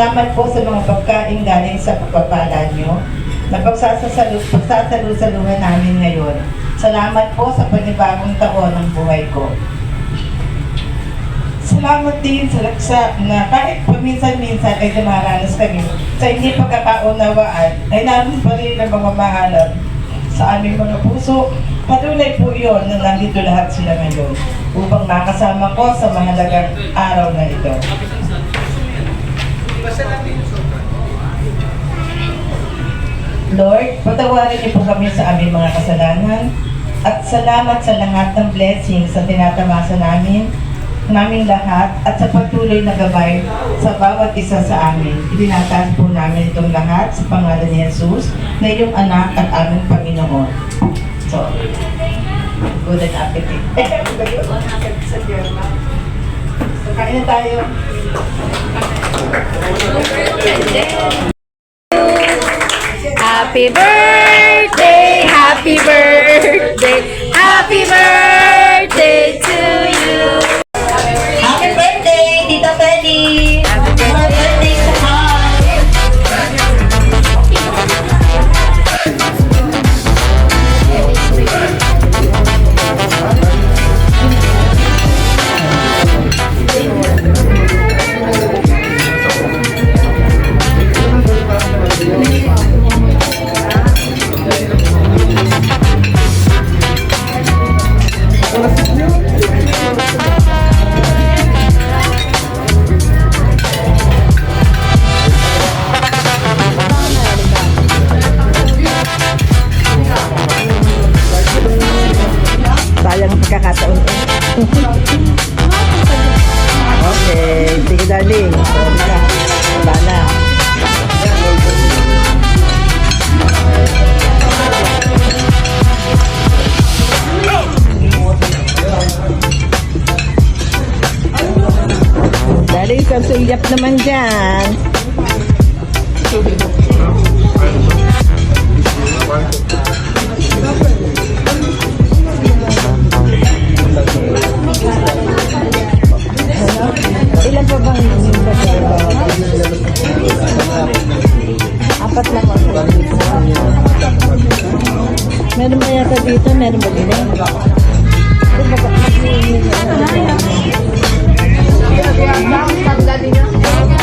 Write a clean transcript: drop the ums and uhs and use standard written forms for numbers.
Salamat po sa mga pagkain galing sa pagpapala nyo na pagsasalusaluhan namin ngayon. Salamat po sa panibagong taon ng buhay ko. Salamat din sa laksa na kahit paminsan-minsan ay dumaranas kami sa hindi pagkakaunawaan ay namin pa rin ang mamamahalan sa aming mga puso. Patuloy po iyon na nandito lahat sila ngayon upang makasama ko sa mahalagang araw na ito. Lord, patawarin niyo po kami sa aming mga kasalanan at salamat sa lahat ng blessings na tinatamasa naming lahat at sa patuloy na gabay sa bawat isa sa amin. Itinataas po namin itong lahat sa pangalan ni Jesus na iyong anak at aming Panginoon. So, good appetite. So, kain na tayo. Happy birthday, happy birthday, happy birthday to you. Happy birthday, Tita Feli! Happy birthday sa Sayang ang pagkakataon ko. Okay, sige darling. Wala na. Darling, kasulyap naman dyan. Ilan pa bang apat lang ako. Meron ba yata dito? Meron ba dito? Meron ba dito?